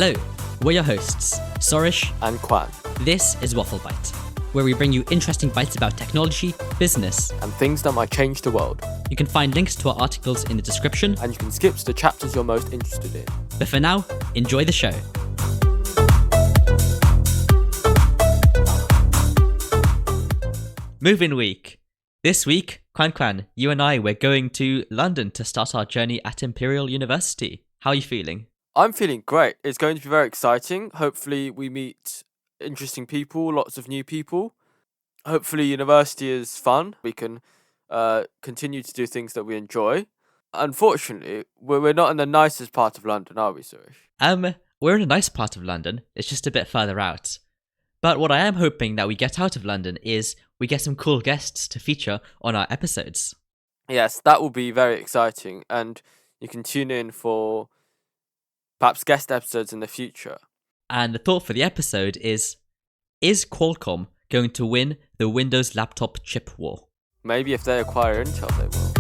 Hello, we're your hosts, Sourish and Kuan. This is WaffleByte, where we bring you interesting bites about technology, business, and things that might change the world. You can find links to our articles in the description, and you can skip to the chapters you're most interested in. But for now, enjoy the show. Move-in week. This week, Kuankuan, you and I, we're going to London to start our journey at Imperial University. How are you feeling? I'm feeling great. It's going to be very exciting. Hopefully we meet interesting people, lots of new people. Hopefully university is fun. We can continue to do things that we enjoy. Unfortunately, we're not in the nicest part of London, are we, Sourish? We're in a nice part of London. It's just a bit further out. But what I am hoping that we get out of London is we get some cool guests to feature on our episodes. Yes, that will be very exciting, and you can tune in for perhaps guest episodes in the future. And the thought for the episode is Qualcomm going to win the Windows laptop chip war? Maybe if they acquire Intel, they will.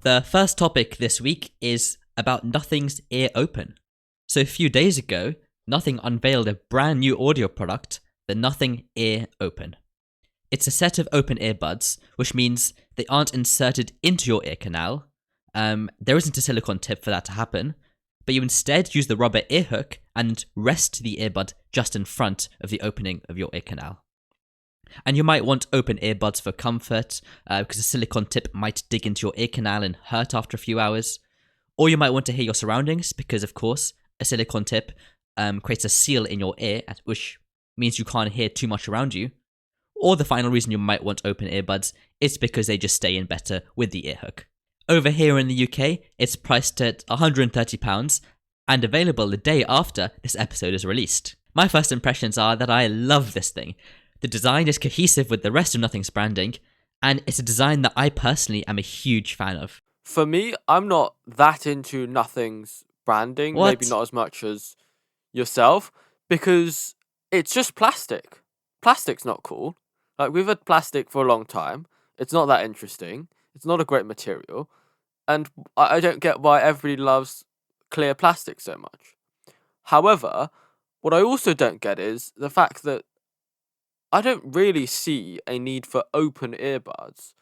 The first topic this week is about Nothing's Ear Open. So a few days ago, Nothing unveiled a brand new audio product, the Nothing Ear Open. It's a set of open earbuds, which means they aren't inserted into your ear canal. There isn't a silicone tip for that to happen, but you instead use the rubber ear hook and rest the earbud just in front of the opening of your ear canal. And you might want open earbuds for comfort, because a silicone tip might dig into your ear canal and hurt after a few hours. Or you might want to hear your surroundings, because of course, a silicone tip creates a seal in your ear, which means you can't hear too much around you. Or the final reason you might want open earbuds is because they just stay in better with the ear hook. Over here in the UK, it's priced at £130 and available the day after this episode is released. My first impressions are that I love this thing. The design is cohesive with the rest of Nothing's branding, and it's a design that I personally am a huge fan of. For me, I'm not that into Nothing's branding, maybe not as much as yourself, because it's just plastic. Plastic's not cool. Like, we've had plastic for a long time. It's not that interesting. It's not a great material. And I don't get why everybody loves clear plastic so much. However, what I also don't get is the fact that I don't really see a need for open earbuds.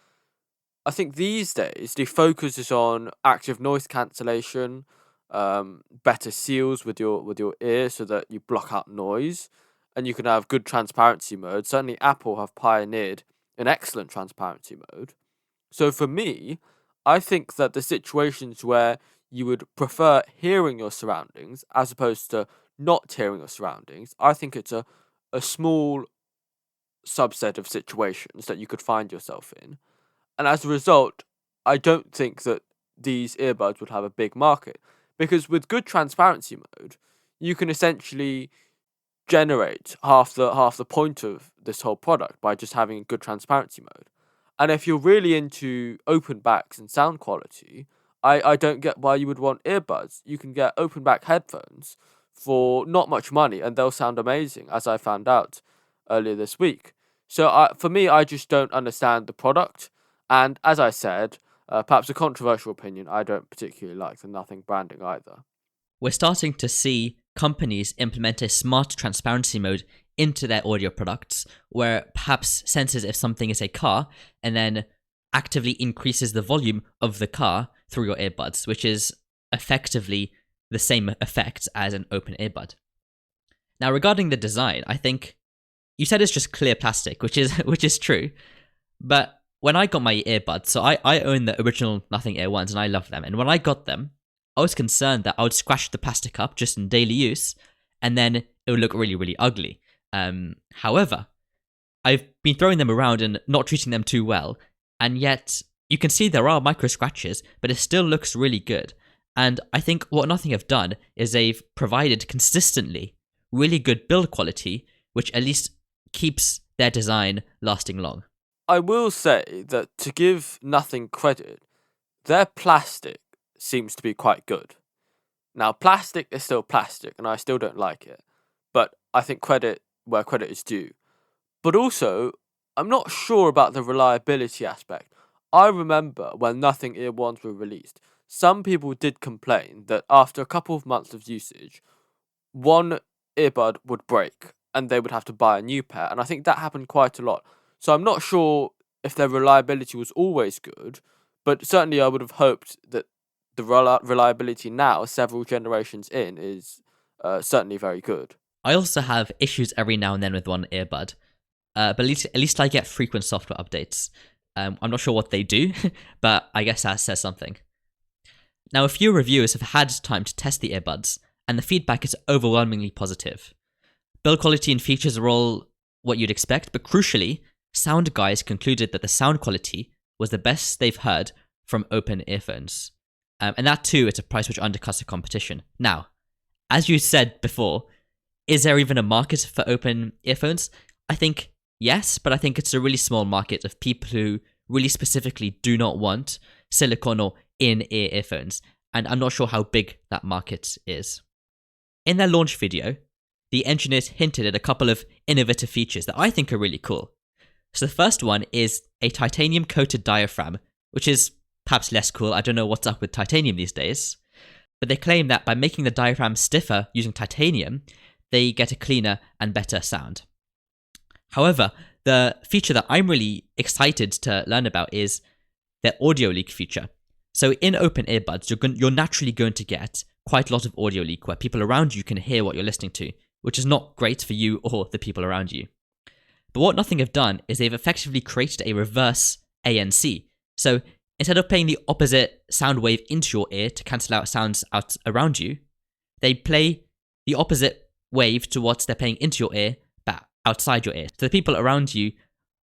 I think these days the focus is on active noise cancellation, better seals with your ear so that you block out noise, and you can have good transparency mode. Certainly Apple have pioneered an excellent transparency mode. So for me, I think that the situations where you would prefer hearing your surroundings as opposed to not hearing your surroundings, I think it's a small subset of situations that you could find yourself in. And as a result, I don't think that these earbuds would have a big market. Because with good transparency mode, you can essentially generate half the point of this whole product by just having a good transparency mode. And if you're really into open backs and sound quality, I don't get why you would want earbuds. You can get open back headphones for not much money, and they'll sound amazing, as I found out earlier this week. So for me, I just don't understand the product. And as I said, perhaps a controversial opinion, I don't particularly like the Nothing branding either. We're starting to see companies implement a smart transparency mode into their audio products, where perhaps senses if something is a car and then actively increases the volume of the car through your earbuds, which is effectively the same effect as an open earbud. Now, regarding the design, I think you said it's just clear plastic, which is true, but when I got my earbuds, so I own the original Nothing Ear ones and I love them, and when I got them, I was concerned that I would scratch the plastic up just in daily use, and then it would look really, really ugly. However, I've been throwing them around and not treating them too well, and yet you can see there are micro scratches, but it still looks really good. And I think what Nothing have done is they've provided consistently really good build quality, which at least keeps their design lasting long. I will say that to give Nothing credit, their plastic seems to be quite good. Now, plastic is still plastic, and I still don't like it, but I think credit where credit is due. But also, I'm not sure about the reliability aspect. I remember when Nothing Ear ones were released, some people did complain that after a couple of months of usage, one earbud would break and they would have to buy a new pair. And I think that happened quite a lot. So I'm not sure if their reliability was always good, but certainly I would have hoped that the reliability now, several generations in, is certainly very good. I also have issues every now and then with one earbud, but at least I get frequent software updates. I'm not sure what they do, but I guess that says something. Now, a few reviewers have had time to test the earbuds, and the feedback is overwhelmingly positive. Build quality and features are all what you'd expect, but crucially, sound guys concluded that the sound quality was the best they've heard from open earphones. And that too at a price which undercuts the competition. Now, as you said before, is there even a market for open earphones? I think yes, but I think it's a really small market of people who really specifically do not want silicone or in-ear earphones, and I'm not sure how big that market is. In their launch video, the engineers hinted at a couple of innovative features that I think are really cool. So the first one is a titanium-coated diaphragm, which is perhaps less cool. I don't know what's up with titanium these days. But they claim that by making the diaphragm stiffer using titanium, they get a cleaner and better sound. However, the feature that I'm really excited to learn about is their audio leak feature. So in open earbuds, you're naturally going to get quite a lot of audio leak where people around you can hear what you're listening to, which is not great for you or the people around you. But what Nothing have done is they've effectively created a reverse ANC. So instead of playing the opposite sound wave into your ear to cancel out sounds out around you, they play the opposite wave to what they're playing into your ear, but outside your ear. So the people around you,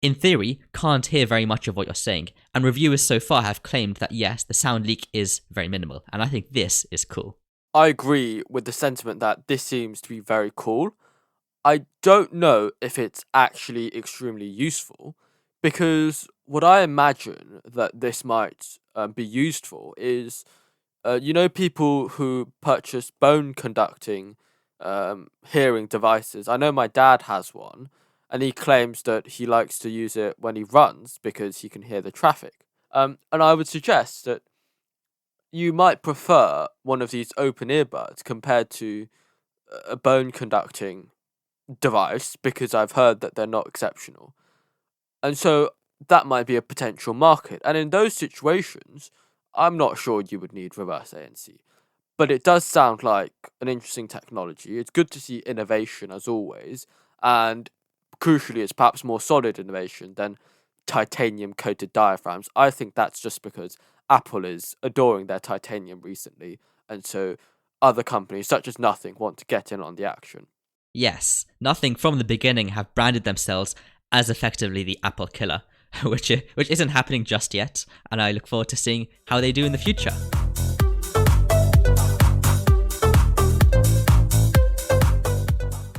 in theory, can't hear very much of what you're saying. And reviewers so far have claimed that yes, the sound leak is very minimal. And I think this is cool. I agree with the sentiment that this seems to be very cool. I don't know if it's actually extremely useful, because what I imagine that this might be used for is, people who purchase bone conducting hearing devices. I know my dad has one, and he claims that he likes to use it when he runs because he can hear the traffic. And I would suggest that you might prefer one of these open earbuds compared to a bone conducting device, because I've heard that they're not exceptional. And so that might be a potential market. And in those situations, I'm not sure you would need reverse ANC. But it does sound like an interesting technology. It's good to see innovation as always. And crucially, it's perhaps more solid innovation than titanium-coated diaphragms. I think that's just because Apple is adoring their titanium recently. And so other companies, such as Nothing, want to get in on the action. Yes, Nothing from the beginning have branded themselves as effectively the Apple killer, which isn't happening just yet, and I look forward to seeing how they do in the future.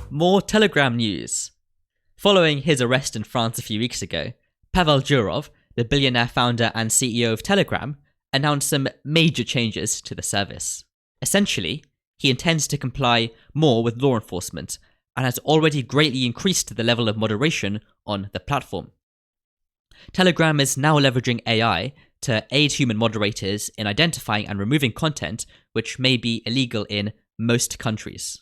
More Telegram news. Following his arrest in France a few weeks ago, Pavel Durov, the billionaire founder and CEO of Telegram, announced some major changes to the service. Essentially, he intends to comply more with law enforcement and has already greatly increased the level of moderation on the platform. Telegram is now leveraging AI to aid human moderators in identifying and removing content which may be illegal in most countries.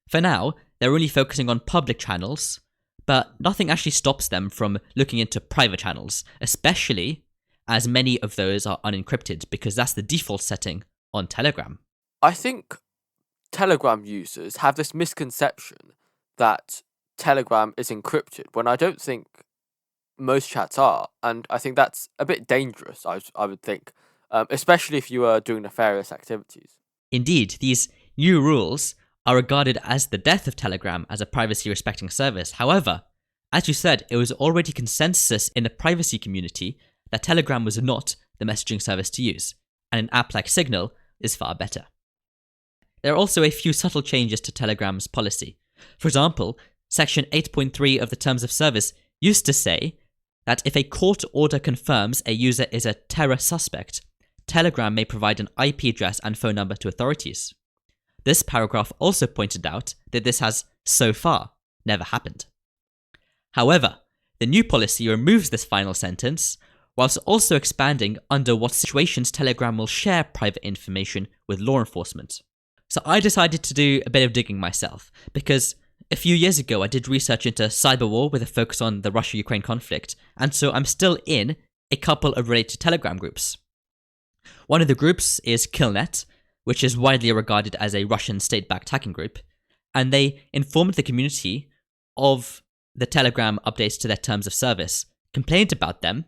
For now, they're only focusing on public channels, but nothing actually stops them from looking into private channels, especially as many of those are unencrypted, because that's the default setting on Telegram. I think Telegram users have this misconception that Telegram is encrypted, when I don't think most chats are, and I think that's a bit dangerous, I would think, especially if you are doing nefarious activities. Indeed, these new rules are regarded as the death of Telegram as a privacy-respecting service. However, as you said, it was already consensus in the privacy community that Telegram was not the messaging service to use, and an app like Signal is far better. There are also a few subtle changes to Telegram's policy. For example, Section 8.3 of the Terms of Service used to say that if a court order confirms a user is a terror suspect, Telegram may provide an IP address and phone number to authorities. This paragraph also pointed out that this has, so far, never happened. However, the new policy removes this final sentence, whilst also expanding under what situations Telegram will share private information with law enforcement. So I decided to do a bit of digging myself, because a few years ago I did research into cyber war with a focus on the Russia-Ukraine conflict, and so I'm still in a couple of related Telegram groups. One of the groups is Killnet, which is widely regarded as a Russian state-backed hacking group, and they informed the community of the Telegram updates to their terms of service, complained about them,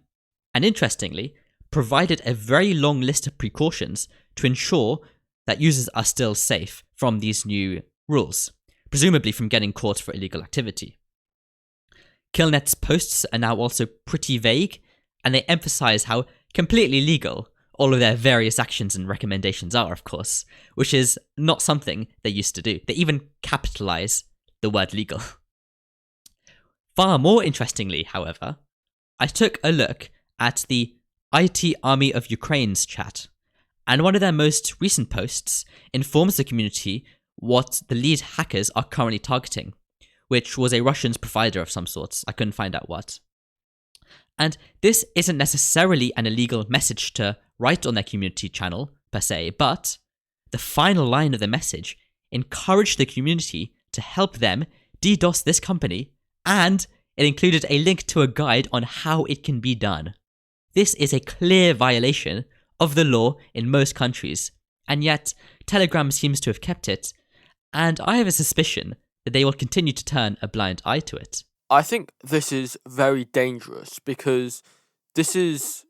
and interestingly, provided a very long list of precautions to ensure that users are still safe from these new rules, presumably from getting caught for illegal activity. Killnet's posts are now also pretty vague, and they emphasize how completely legal all of their various actions and recommendations are, of course, which is not something they used to do. They even capitalize the word legal. Far more interestingly, however, I took a look at the IT Army of Ukraine's chat, and one of their most recent posts informs the community what the lead hackers are currently targeting, which was a Russian provider of some sorts. I couldn't find out what. And this isn't necessarily an illegal message to write on their community channel, per se, but the final line of the message encouraged the community to help them DDoS this company, and it included a link to a guide on how it can be done. This is a clear violation of the law in most countries, and yet Telegram seems to have kept it, and I have a suspicion that they will continue to turn a blind eye to it. I think this is very dangerous because this is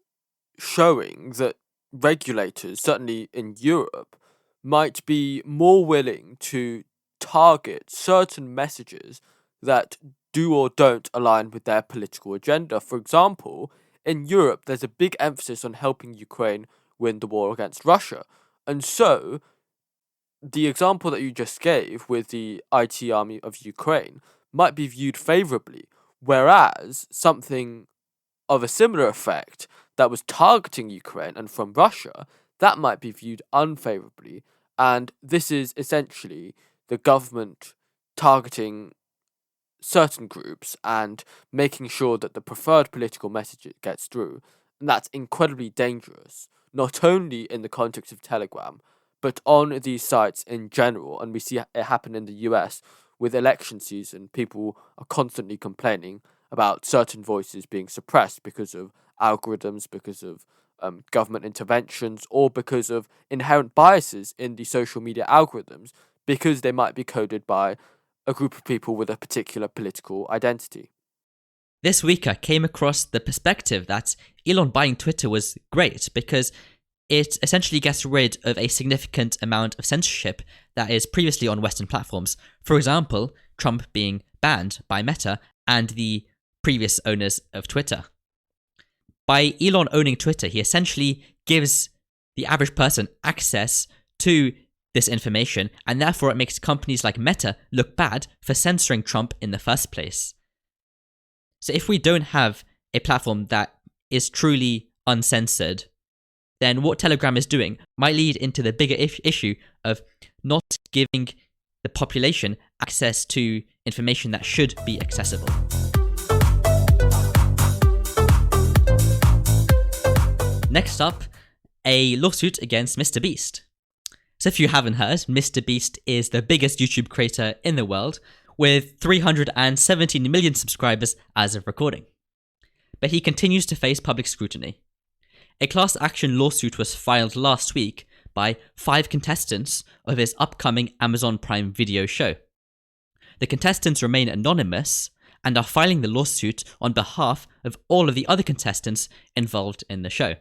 showing that regulators, certainly in Europe, might be more willing to target certain messages that do or don't align with their political agenda. For example, in Europe, there's a big emphasis on helping Ukraine win the war against Russia. And so, the example that you just gave with the IT Army of Ukraine might be viewed favourably, whereas something of a similar effect that was targeting Ukraine and from Russia, that might be viewed unfavourably. And this is essentially the government targeting certain groups and making sure that the preferred political message gets through. And that's incredibly dangerous, not only in the context of Telegram, but on these sites in general. And we see it happen in the US with election season. People are constantly complaining about certain voices being suppressed because of algorithms, because of government interventions, or because of inherent biases in the social media algorithms, because they might be coded by a group of people with a particular political identity. This week I came across the perspective that Elon buying Twitter was great because it essentially gets rid of a significant amount of censorship that is previously on Western platforms. For example, Trump being banned by Meta and the previous owners of Twitter. By Elon owning Twitter, he essentially gives the average person access to this information, and therefore it makes companies like Meta look bad for censoring Trump in the first place. So if we don't have a platform that is truly uncensored, then what Telegram is doing might lead into the bigger issue of not giving the population access to information that should be accessible. Next up, a lawsuit against MrBeast. So if you haven't heard, MrBeast is the biggest YouTube creator in the world, with 317 million subscribers as of recording. But he continues to face public scrutiny. A class action lawsuit was filed last week by 5 contestants of his upcoming Amazon Prime Video show. The contestants remain anonymous and are filing the lawsuit on behalf of all of the other contestants involved in the show.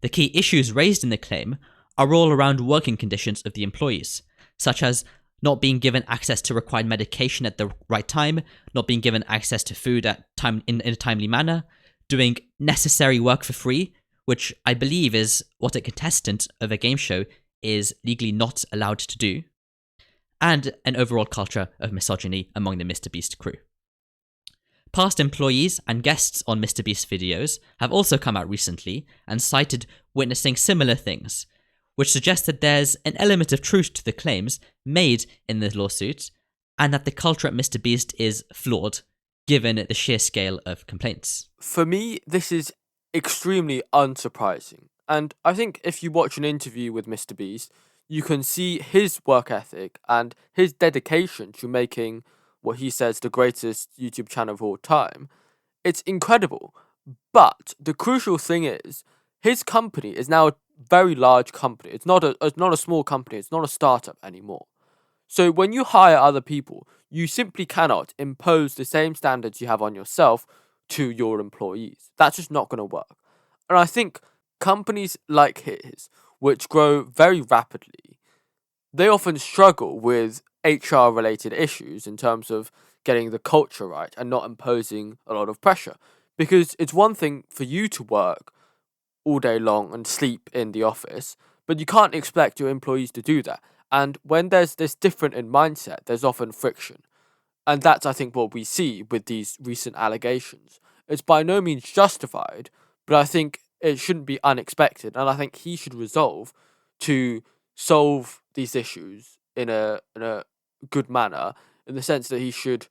The key issues raised in the claim are all around working conditions of the employees, such as not being given access to required medication at the right time, not being given access to food in a timely manner, doing necessary work for free, which I believe is what a contestant of a game show is legally not allowed to do, and an overall culture of misogyny among the MrBeast crew. Past employees and guests on MrBeast videos have also come out recently and cited witnessing similar things, which suggests that there's an element of truth to the claims made in the lawsuit, and that the culture at MrBeast is flawed, given the sheer scale of complaints. For me, this is extremely unsurprising. And I think if you watch an interview with MrBeast, you can see his work ethic and his dedication to making what he says the greatest YouTube channel of all time. It's incredible. But the crucial thing is, his company is now a very large company. It's not a small company. It's not a startup anymore. So when you hire other people, you simply cannot impose the same standards you have on yourself to your employees. That's just not going to work. And I think companies like his, which grow very rapidly, they often struggle with HR related issues in terms of getting the culture right and not imposing a lot of pressure. Because it's one thing for you to work all day long and sleep in the office, but you can't expect your employees to do that. And when there's this difference in mindset, there's often friction. And that's, I think, what we see with these recent allegations. It's by no means justified, but I think it shouldn't be unexpected. And I think he should resolve to solve these issues in a good manner, in the sense that he should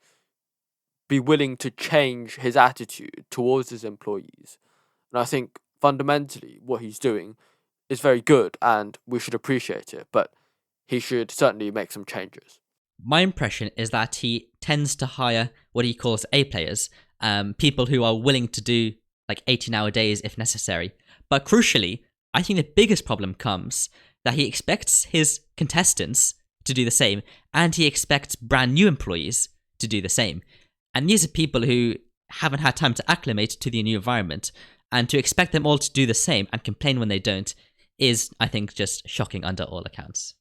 be willing to change his attitude towards his employees. And I think fundamentally what he's doing is very good and we should appreciate it, but he should certainly make some changes. My impression is that he tends to hire what he calls A players, people who are willing to do like 18-hour days if necessary. But crucially, I think the biggest problem comes that he expects his contestants to do the same, and he expects brand new employees to do the same. And these are people who haven't had time to acclimate to the new environment, and to expect them all to do the same and complain when they don't is, I think, just shocking under all accounts.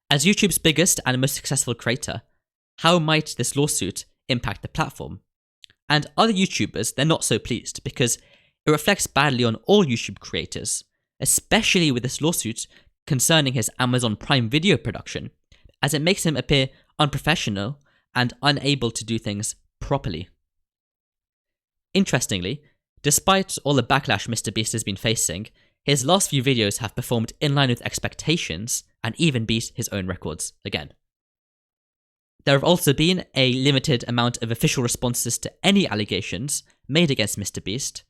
As YouTube's biggest and most successful creator, how might this lawsuit impact the platform? And other YouTubers, they're not so pleased because it reflects badly on all YouTube creators, especially with this lawsuit concerning his Amazon Prime Video production, as it makes him appear unprofessional and unable to do things properly. Interestingly, despite all the backlash MrBeast has been facing, his last few videos have performed in line with expectations and even beat his own records again. There have also been a limited amount of official responses to any allegations made against MrBeast,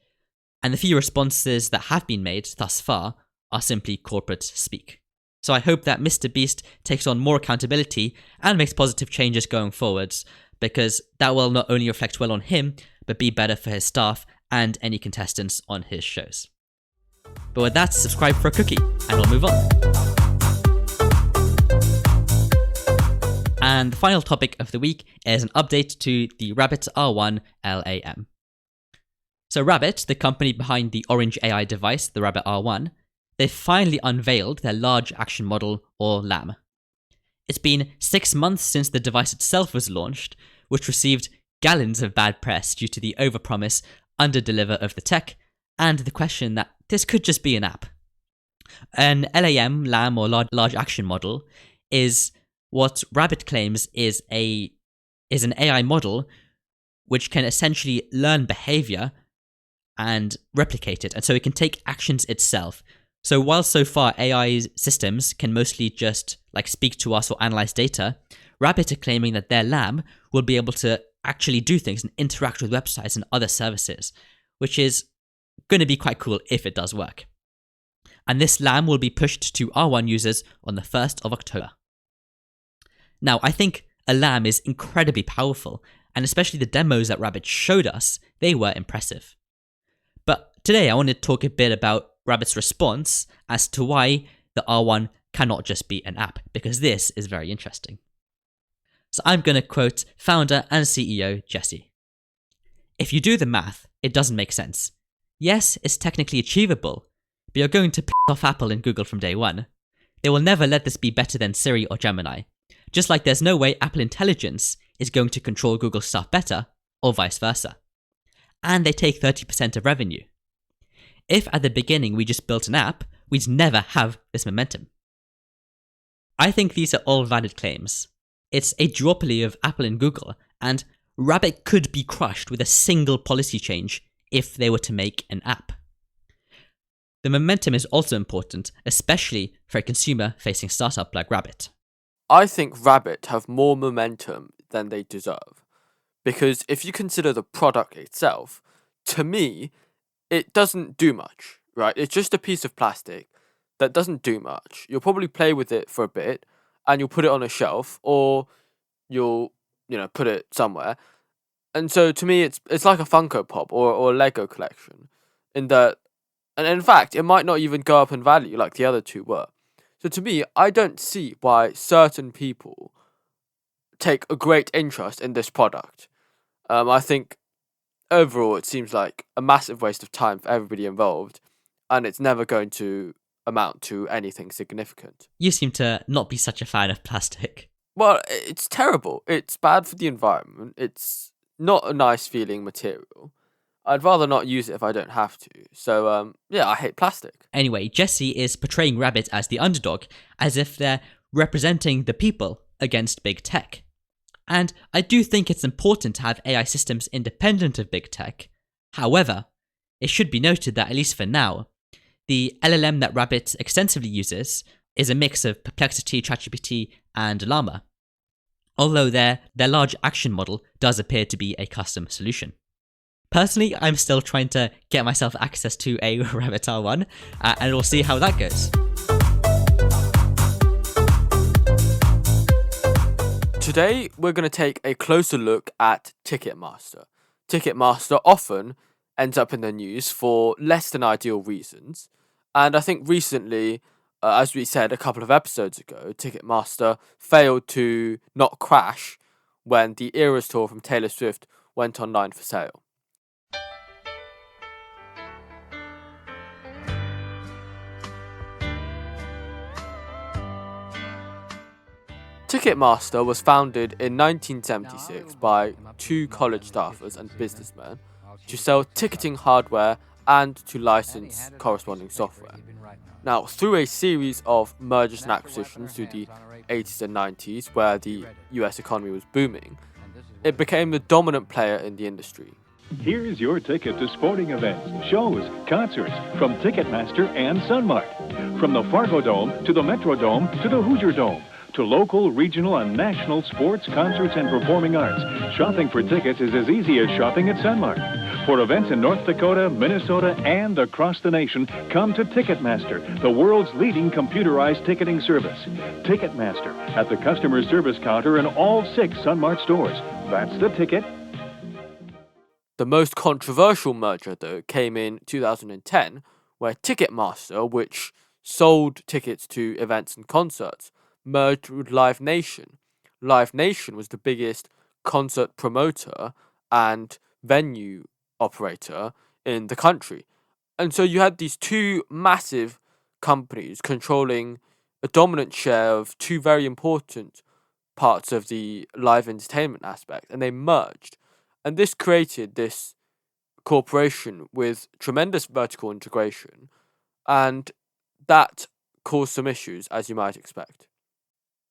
and the few responses that have been made thus far are simply corporate speak. So I hope that MrBeast takes on more accountability and makes positive changes going forwards, because that will not only reflect well on him, but be better for his staff and any contestants on his shows. But with that, subscribe for a cookie, and we'll move on. And the final topic of the week is an update to the Rabbit R1 LAM. So Rabbit, the company behind the orange AI device, the Rabbit R1, they finally unveiled their large action model, or LAM. It's been 6 months since the device itself was launched, which received gallons of bad press due to the overpromise, underdeliver of the tech, and the question that this could just be an app. An LAM, or large action model, is what Rabbit claims is an AI model which can essentially learn behavior and replicate it, and so it can take actions itself. So while so far AI systems can mostly just speak to us or analyze data, Rabbit are claiming that their LAM will be able to actually do things and interact with websites and other services, which is going to be quite cool if it does work. And this LAM will be pushed to R1 users on the 1st of October. Now, I think a LAM is incredibly powerful, and especially the demos that Rabbit showed us, they were impressive. But today I want to talk a bit about Rabbit's response as to why the R1 cannot just be an app, because this is very interesting. So I'm going to quote founder and CEO Jesse. "If you do the math, it doesn't make sense. Yes, it's technically achievable, but you're going to piss off Apple and Google from day one. They will never let this be better than Siri or Gemini, just like there's no way Apple Intelligence is going to control Google stuff better, or vice versa. And they take 30% of revenue. If at the beginning we just built an app, we'd never have this momentum." I think these are all valid claims. It's a duopoly of Apple and Google, and Rabbit could be crushed with a single policy change if they were to make an app. The momentum is also important, especially for a consumer-facing startup like Rabbit. I think Rabbit have more momentum than they deserve. Because if you consider the product itself, to me, it doesn't do much, right? It's just a piece of plastic that doesn't do much. You'll probably play with it for a bit and you'll put it on a shelf or you'll, put it somewhere. And so to me, it's like a Funko Pop or a Lego collection in that, and in fact, it might not even go up in value like the other two were. So to me, I don't see why certain people take a great interest in this product. I think overall it seems like a massive waste of time for everybody involved, and it's never going to amount to anything significant. You seem to not be such a fan of plastic. Well, it's terrible. It's bad for the environment. It's not a nice feeling material. I'd rather not use it if I don't have to. So, I hate plastic. Anyway, Jesse is portraying Rabbit as the underdog, as if they're representing the people against big tech. And I do think it's important to have AI systems independent of big tech. However, it should be noted that at least for now, the LLM that Rabbit extensively uses is a mix of Perplexity, ChatGPT, and Llama, although their large action model does appear to be a custom solution. Personally, I'm still trying to get myself access to a Rabbit R1, and we'll see how that goes. Today, we're going to take a closer look at Ticketmaster. Ticketmaster often ends up in the news for less than ideal reasons, and I think recently, as we said a couple of episodes ago, Ticketmaster failed to not crash when the Eras Tour from Taylor Swift went online for sale. Ticketmaster was founded in 1976 by two college staffers and businessmen to sell ticketing hardware and to license corresponding software. Now, through a series of mergers and acquisitions through the 80s and 90s, where the US economy was booming, it became the dominant player in the industry. Here's your ticket to sporting events, shows, concerts from Ticketmaster and Sunmark. From the Fargo Dome to the Metrodome to the Hoosier Dome, to local, regional, and national sports, concerts, and performing arts, shopping for tickets is as easy as shopping at Sunmark. For events in North Dakota, Minnesota, and across the nation, come to Ticketmaster, the world's leading computerized ticketing service. Ticketmaster, at the customer service counter in all 6 Sunmark stores. That's the ticket. The most controversial merger, though, came in 2010, where Ticketmaster, which sold tickets to events and concerts, merged with Live Nation. Live Nation was the biggest concert promoter and venue operator in the country. And so you had these two massive companies controlling a dominant share of two very important parts of the live entertainment aspect, and they merged. And this created this corporation with tremendous vertical integration, and that caused some issues, as you might expect.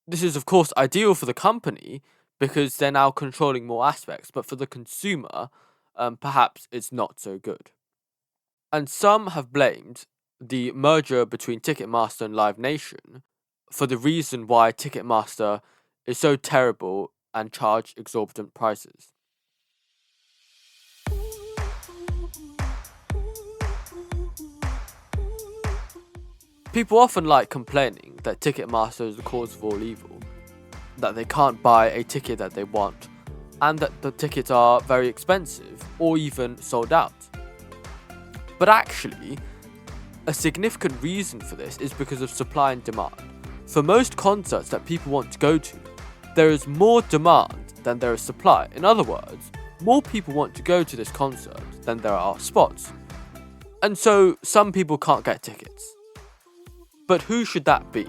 This is, of course, ideal for the company because they're now controlling more aspects, but for the consumer, perhaps it's not so good. And some have blamed the merger between Ticketmaster and Live Nation for the reason why Ticketmaster is so terrible and charge exorbitant prices. People often like complaining that Ticketmaster is the cause of all evil, that they can't buy a ticket that they want, and that the tickets are very expensive or even sold out. But actually, a significant reason for this is because of supply and demand. For most concerts that people want to go to, there is more demand than there is supply. In other words, more people want to go to this concert than there are spots. And so some people can't get tickets. But who should that be?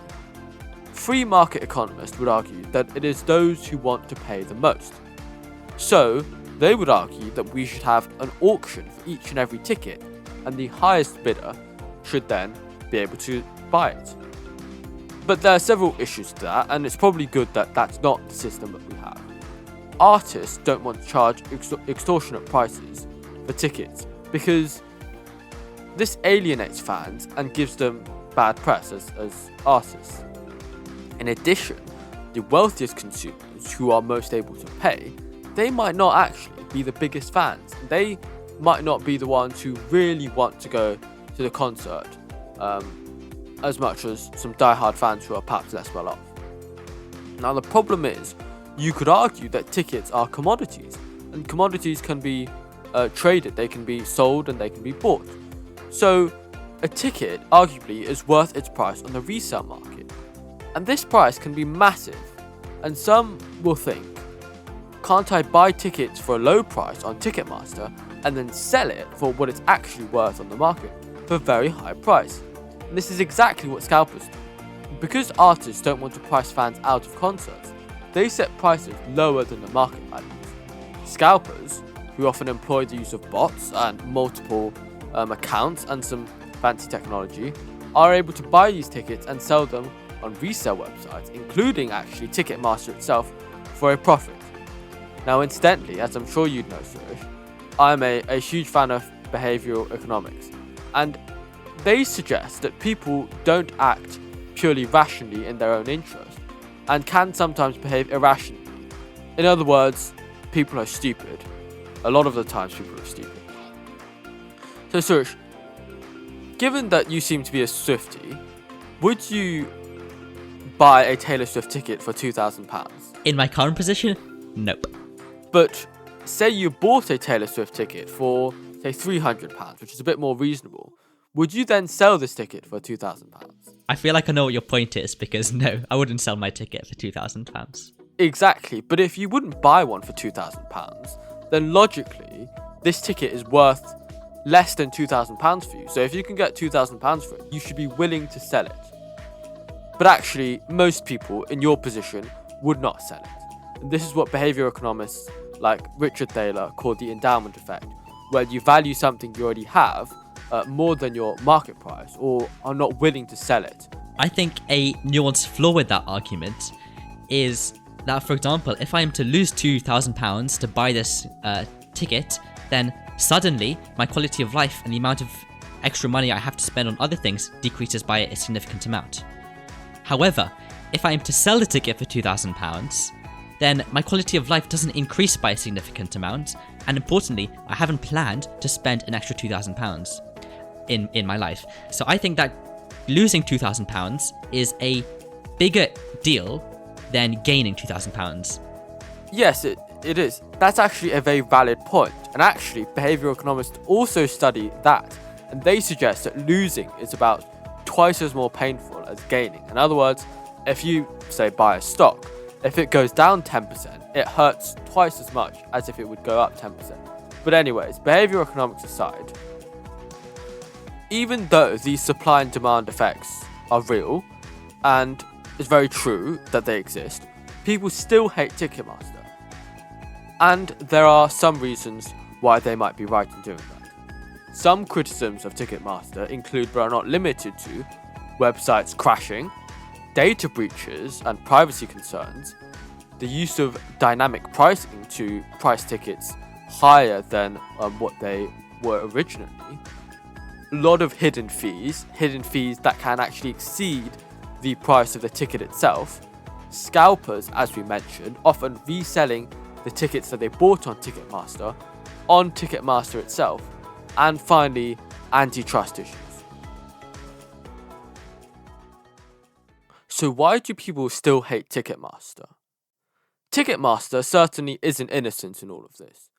Free market economists would argue that it is those who want to pay the most. So, they would argue that we should have an auction for each and every ticket, and the highest bidder should then be able to buy it. But there are several issues to that, and it's probably good that that's not the system that we have. Artists don't want to charge extortionate prices for tickets because this alienates fans and gives them bad press as artists. In addition, the wealthiest consumers who are most able to pay, they might not actually be the biggest fans. They might not be the ones who really want to go to the concert as much as some diehard fans who are perhaps less well off. Now the problem is, you could argue that tickets are commodities, and commodities can be traded, they can be sold and they can be bought. So a ticket arguably is worth its price on the resale market, and this price can be massive. And some will think, can't I buy tickets for a low price on Ticketmaster and then sell it for what it's actually worth on the market for a very high price? And this is exactly what scalpers do. Because artists don't want to price fans out of concerts, they set prices lower than the market values. Scalpers, who often employ the use of bots and multiple accounts and some fancy technology, are able to buy these tickets and sell them on resale websites, including actually Ticketmaster itself, for a profit. Now incidentally, as I'm sure you'd know, Sourish, I'm a huge fan of behavioural economics, and they suggest that people don't act purely rationally in their own interest, and can sometimes behave irrationally. In other words, people are stupid. A lot of the times people are stupid. So Sourish, given that you seem to be a Swiftie, would you buy a Taylor Swift ticket for £2,000? In my current position, nope. But say you bought a Taylor Swift ticket for, say, £300, which is a bit more reasonable. Would you then sell this ticket for £2,000? I feel like I know what your point is, because no, I wouldn't sell my ticket for £2,000. Exactly, but if you wouldn't buy one for £2,000, then logically, this ticket is worth less than £2,000 for you. So if you can get £2,000 for it, you should be willing to sell it. But actually, most people in your position would not sell it. And this is what behavioral economists like Richard Thaler call the endowment effect, where you value something you already have more than your market price, or are not willing to sell it. I think a nuanced flaw with that argument is that, for example, if I am to lose £2,000 to buy this ticket, then suddenly my quality of life and the amount of extra money I have to spend on other things decreases by a significant amount. However, if I am to sell the ticket for £2,000, then my quality of life doesn't increase by a significant amount, and importantly, I haven't planned to spend an extra £2,000 in my life. So I think that losing £2,000 is a bigger deal than gaining £2,000. Yes, it is. That's actually a very valid point. And actually, behavioral economists also study that. And they suggest that losing is about twice as more painful as gaining. In other words, if you, say, buy a stock, if it goes down 10%, it hurts twice as much as if it would go up 10%. But anyways, behavioral economics aside, even though these supply and demand effects are real, and it's very true that they exist, people still hate Ticketmaster. And there are some reasons why they might be right in doing that. Some criticisms of Ticketmaster include, but are not limited to, websites crashing, data breaches and privacy concerns, the use of dynamic pricing to price tickets higher than what they were originally, a lot of hidden fees that can actually exceed the price of the ticket itself, scalpers, as we mentioned, often reselling the tickets that they bought on Ticketmaster itself, and finally, antitrust issues. So why do people still hate Ticketmaster? Ticketmaster certainly isn't innocent in all of this.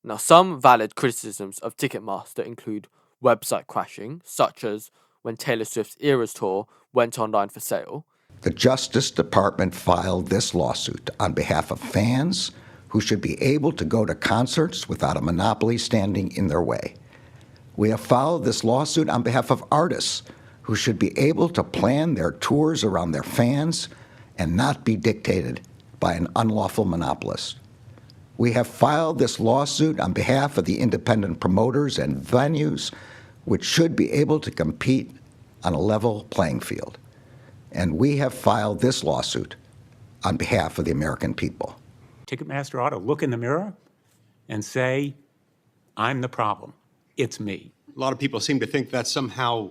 Now, some valid criticisms of Ticketmaster include website crashing, such as when Taylor Swift's Eras Tour went online for sale. The Justice Department filed this lawsuit on behalf of fans who should be able to go to concerts without a monopoly standing in their way. We have filed this lawsuit on behalf of artists who should be able to plan their tours around their fans and not be dictated by an unlawful monopolist. We have filed this lawsuit on behalf of the independent promoters and venues which should be able to compete on a level playing field. And we have filed this lawsuit on behalf of the American people. Ticketmaster ought to look in the mirror and say, I'm the problem. It's me. A lot of people seem to think that's somehow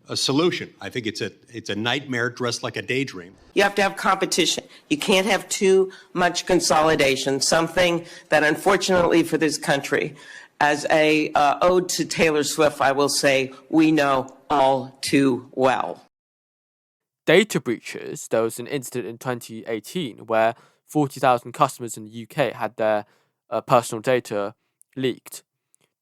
a solution. I think it's a nightmare dressed like a daydream. You have to have competition. You can't have too much consolidation, something that unfortunately for this country as a ode to Taylor Swift, I will say, we know all too well. Data breaches. There was an incident in 2018 where 40,000 customers in the UK had their personal data leaked.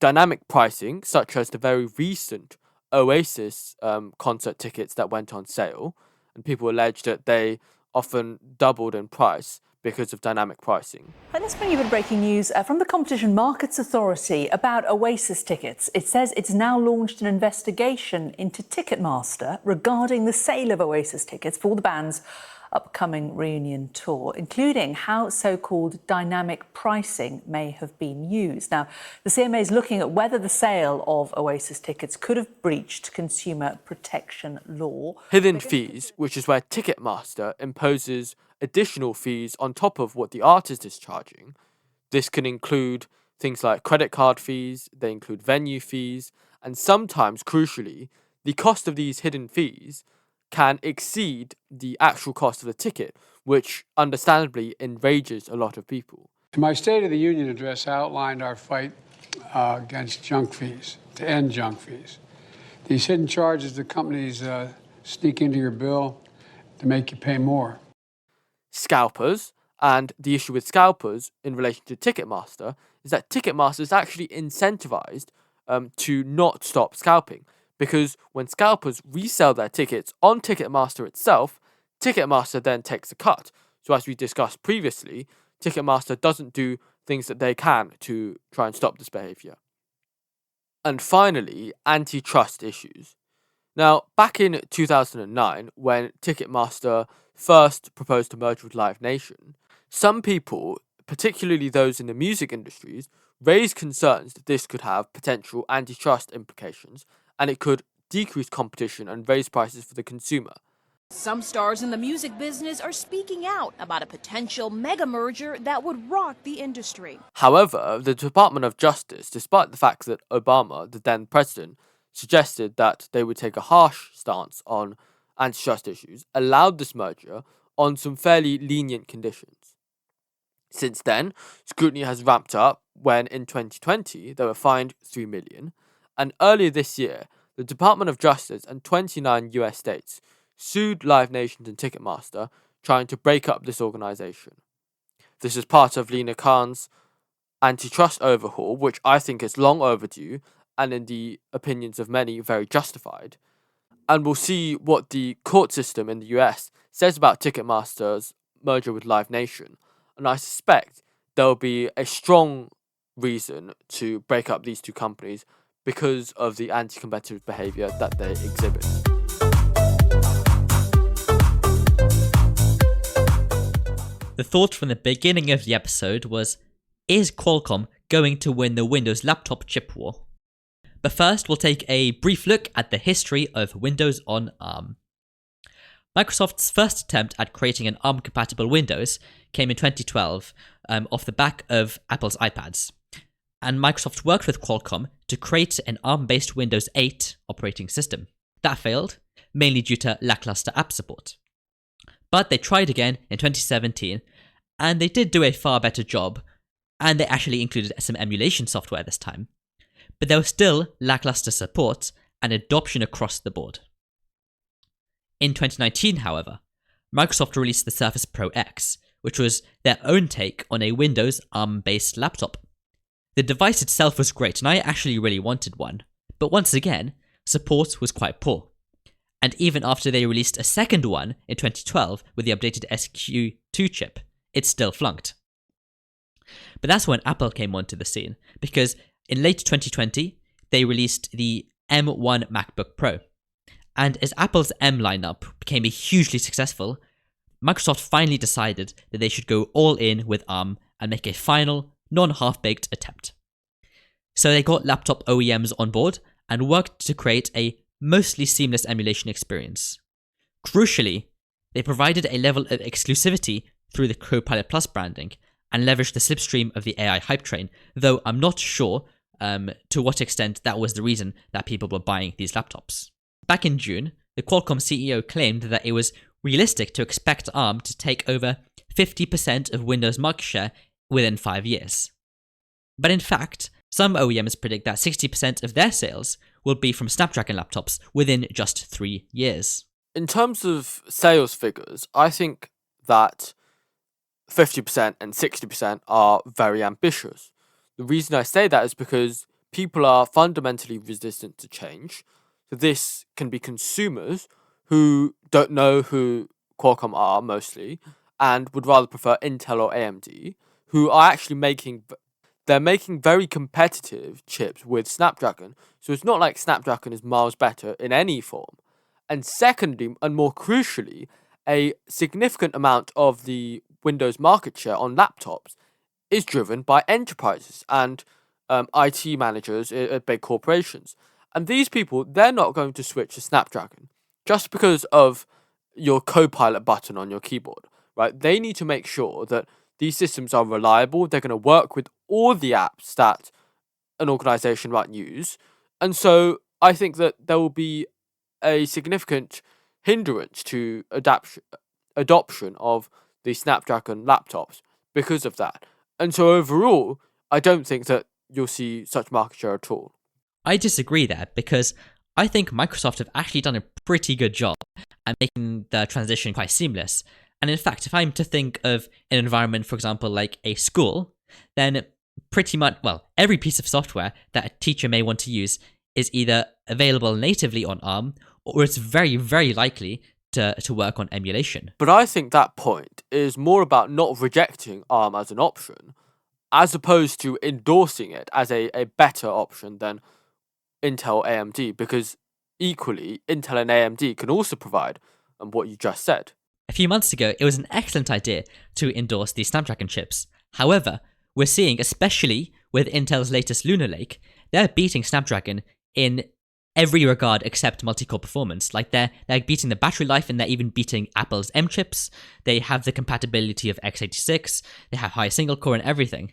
Dynamic pricing, such as the very recent Oasis concert tickets that went on sale, and people alleged that they often doubled in price because of dynamic pricing. And this brings you with breaking news from the Competition Markets Authority about Oasis tickets. It says it's now launched an investigation into Ticketmaster regarding the sale of Oasis tickets for the band's upcoming reunion tour, including how so-called dynamic pricing may have been used. Now, the CMA is looking at whether the sale of Oasis tickets could have breached consumer protection law. Hidden fees, which is where Ticketmaster imposes additional fees on top of what the artist is charging. This can include things like credit card fees, they include venue fees, and sometimes, crucially, the cost of these hidden fees can exceed the actual cost of the ticket, which understandably enrages a lot of people. My State of the Union address outlined our fight against junk fees, to end junk fees. These hidden charges the companies sneak into your bill to make you pay more. Scalpers, and the issue with scalpers in relation to Ticketmaster is that Ticketmaster is actually incentivized to not stop scalping. Because when scalpers resell their tickets on Ticketmaster itself, Ticketmaster then takes a cut. So as we discussed previously, Ticketmaster doesn't do things that they can to try and stop this behaviour. And finally, antitrust issues. Now, back in 2009, when Ticketmaster first proposed to merge with Live Nation, some people, particularly those in the music industries, raised concerns that this could have potential antitrust implications, and it could decrease competition and raise prices for the consumer. Some stars in the music business are speaking out about a potential mega merger that would rock the industry. However, the Department of Justice, despite the fact that Obama, the then president, suggested that they would take a harsh stance on antitrust issues, allowed this merger on some fairly lenient conditions. Since then, scrutiny has ramped up when in 2020 they were fined $3 million. And earlier this year, the Department of Justice and 29 US states sued Live Nation and Ticketmaster, trying to break up this organization. This is part of Lina Khan's antitrust overhaul, which I think is long overdue and in the opinions of many very justified. And we'll see what the court system in the US says about Ticketmaster's merger with Live Nation. And I suspect there'll be a strong reason to break up these two companies because of the anti-competitive behaviour that they exhibit. The thought from the beginning of the episode was, is Qualcomm going to win the Windows laptop chip war? But first, we'll take a brief look at the history of Windows on ARM. Microsoft's first attempt at creating an ARM-compatible Windows came in 2012 off the back of Apple's iPads. And Microsoft worked with Qualcomm to create an ARM-based Windows 8 operating system. That failed, mainly due to lackluster app support. But they tried again in 2017, and they did do a far better job, and they actually included some emulation software this time. But there was still lackluster support and adoption across the board. In 2019, however, Microsoft released the Surface Pro X, which was their own take on a Windows ARM-based laptop. The device itself was great, and I actually really wanted one, but once again, support was quite poor. And even after they released a second one in 2012 with the updated SQ2 chip, it still flunked. But that's when Apple came onto the scene, because in late 2020, they released the M1 MacBook Pro. And as Apple's M lineup became hugely successful, Microsoft finally decided that they should go all in with ARM and make a final, non-half-baked attempt. So they got laptop OEMs on board and worked to create a mostly seamless emulation experience. Crucially, they provided a level of exclusivity through the Copilot Plus branding and leveraged the slipstream of the AI hype train, though I'm not sure to what extent that was the reason that people were buying these laptops. Back in June, the Qualcomm CEO claimed that it was realistic to expect ARM to take over 50% of Windows market share within 5 years. But in fact, Some OEMs predict that 60% of their sales will be from Snapdragon laptops within just 3 years. In terms of sales figures, I think that 50% and 60% are very ambitious. The reason I say that is because people are fundamentally resistant to change. So this can be consumers who don't know who Qualcomm are mostly and would rather prefer Intel or AMD, who are actually making very competitive chips with Snapdragon. So it's not like Snapdragon is miles better in any form. And secondly, and more crucially, a significant amount of the Windows market share on laptops is driven by enterprises and IT managers at big corporations. And these people, they're not going to switch to Snapdragon just because of your Copilot button on your keyboard, right? They need to make sure that these systems are reliable. They're going to work with all the apps that an organization might use. And so I think that there will be a significant hindrance to adoption of the Snapdragon laptops because of that. And so overall, I don't think that you'll see such market share at all. I disagree there because I think Microsoft have actually done a pretty good job at making the transition quite seamless. And in fact, if I'm to think of an environment, for example, like a school, then pretty much, well, every piece of software that a teacher may want to use is either available natively on ARM or it's very, very likely to work on emulation. But I think that point is more about not rejecting ARM as an option, as opposed to endorsing it as a better option than Intel AMD, because equally, Intel and AMD can also provide what you just said. A few months ago, it was an excellent idea to endorse these Snapdragon chips. However, we're seeing, especially with Intel's latest Lunar Lake, they're beating Snapdragon in every regard except multi-core performance. Like they're beating the battery life and they're even beating Apple's M chips. They have the compatibility of x86. They have high single core and everything.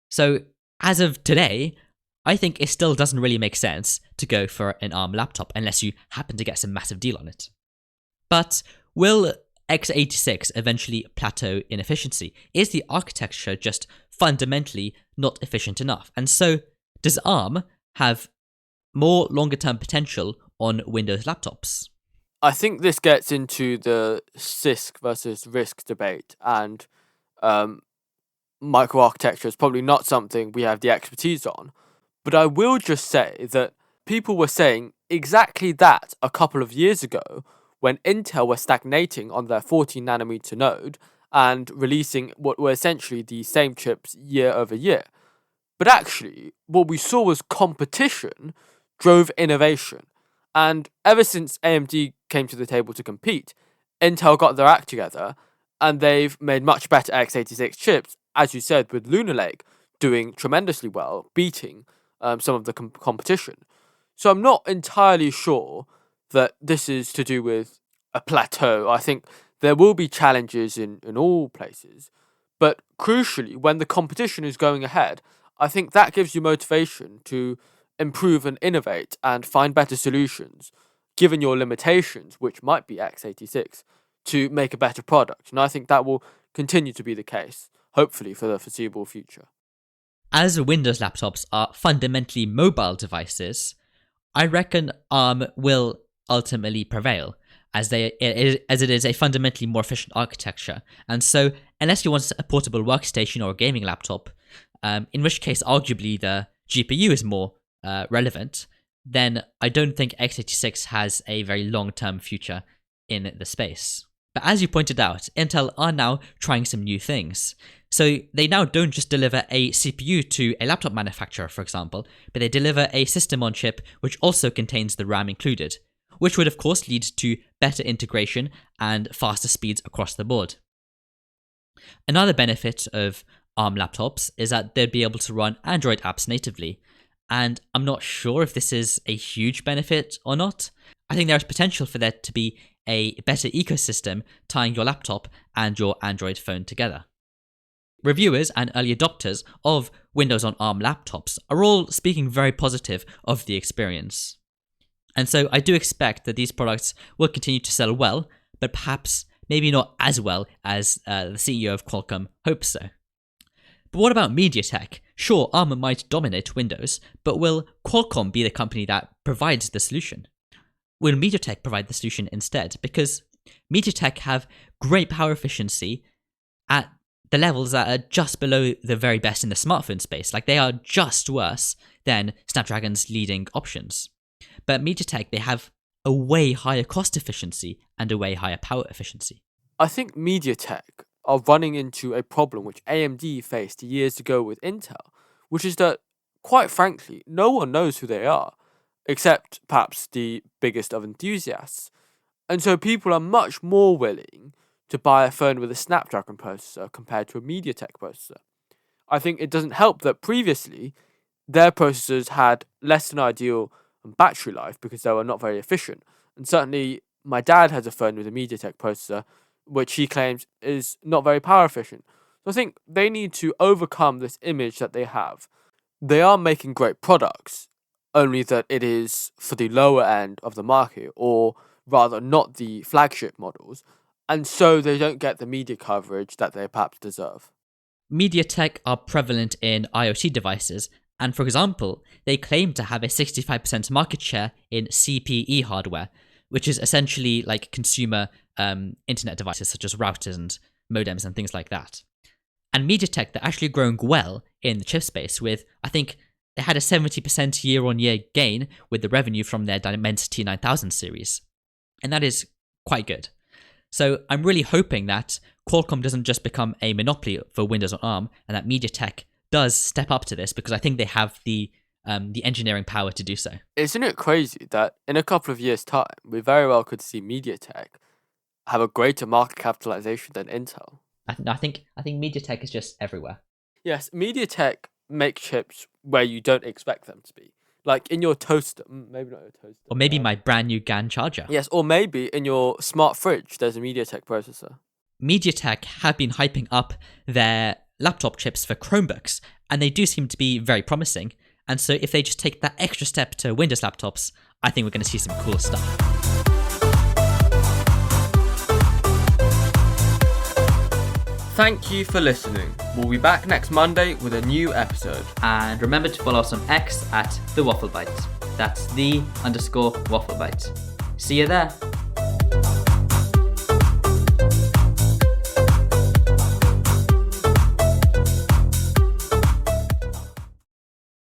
So as of today, I think it still doesn't really make sense to go for an ARM laptop unless you happen to get some massive deal on it. But will x86 eventually plateau in efficiency? Is the architecture just fundamentally not efficient enough? And so does ARM have more longer-term potential on Windows laptops? I think this gets into the CISC versus RISC debate, and microarchitecture is probably not something we have the expertise on. But I will just say that people were saying exactly that a couple of years ago when Intel were stagnating on their 14nm node and releasing what were essentially the same chips year over year. But actually, what we saw was competition drove innovation. And ever since AMD came to the table to compete, Intel got their act together and they've made much better x86 chips, as you said, with Lunar Lake doing tremendously well, beating some of the competition. So I'm not entirely sure that this is to do with a plateau. I think there will be challenges in all places. But crucially, when the competition is going ahead, I think that gives you motivation to improve and innovate and find better solutions, given your limitations, which might be x86, to make a better product. And I think that will continue to be the case, hopefully for the foreseeable future. As Windows laptops are fundamentally mobile devices, I reckon ARM will ultimately prevail, as it is a fundamentally more efficient architecture. And so, unless you want a portable workstation or a gaming laptop, in which case arguably the GPU is more relevant, then I don't think x86 has a very long-term future in the space. But as you pointed out, Intel are now trying some new things. So they now don't just deliver a CPU to a laptop manufacturer, for example, but they deliver a system on chip which also contains the RAM included, which would of course lead to better integration and faster speeds across the board. Another benefit of ARM laptops is that they'd be able to run Android apps natively, and I'm not sure if this is a huge benefit or not. I think there is potential for there to be a better ecosystem tying your laptop and your Android phone together. Reviewers and early adopters of Windows on ARM laptops are all speaking very positive of the experience. And so I do expect that these products will continue to sell well, but perhaps maybe not as well as the CEO of Qualcomm hopes so. But what about MediaTek, Sure, ARM might dominate Windows, but will Qualcomm be the company that provides the solution? Will MediaTek provide the solution instead? Because MediaTek have great power efficiency at the levels that are just below the very best in the smartphone space. Like, they are just worse than Snapdragon's leading options. But MediaTek, they have a way higher cost efficiency and a way higher power efficiency. I think MediaTek are running into a problem which AMD faced years ago with Intel, which is that, quite frankly, no one knows who they are, except perhaps the biggest of enthusiasts. And so people are much more willing to buy a phone with a Snapdragon processor compared to a MediaTek processor. I think it doesn't help that previously their processors had less than ideal battery life because they were not very efficient. And certainly my dad has a phone with a MediaTek processor, which he claims is not very power efficient. So I think they need to overcome this image that they have. They are making great products, only that it is for the lower end of the market, or rather not the flagship models, and so they don't get the media coverage that they perhaps deserve. MediaTek are prevalent in IoT devices, and for example, they claim to have a 65% market share in CPE hardware, which is essentially like consumer internet devices such as routers and modems and things like that. And MediaTek, they're actually growing well in the chip space with, I think, they had a 70% year-on-year gain with the revenue from their Dimensity 9000 series. And that is quite good. So I'm really hoping that Qualcomm doesn't just become a monopoly for Windows on ARM, and that MediaTek does step up to this, because I think they have the engineering power to do so. Isn't it crazy that in a couple of years' time, we very well could see MediaTek have a greater market capitalization than Intel? I think MediaTek is just everywhere. Yes, MediaTek make chips where you don't expect them to be. Like in your toaster, maybe not your toaster. Or maybe my brand new GAN charger. Yes, or maybe in your smart fridge, there's a MediaTek processor. MediaTek have been hyping up their laptop chips for Chromebooks, and they do seem to be very promising. And so if they just take that extra step to Windows laptops, I think we're going to see some cool stuff. Thank you for listening. We'll be back next Monday with a new episode. And remember to follow us on X at the WaffleByte. That's the_WaffleByte. See you there.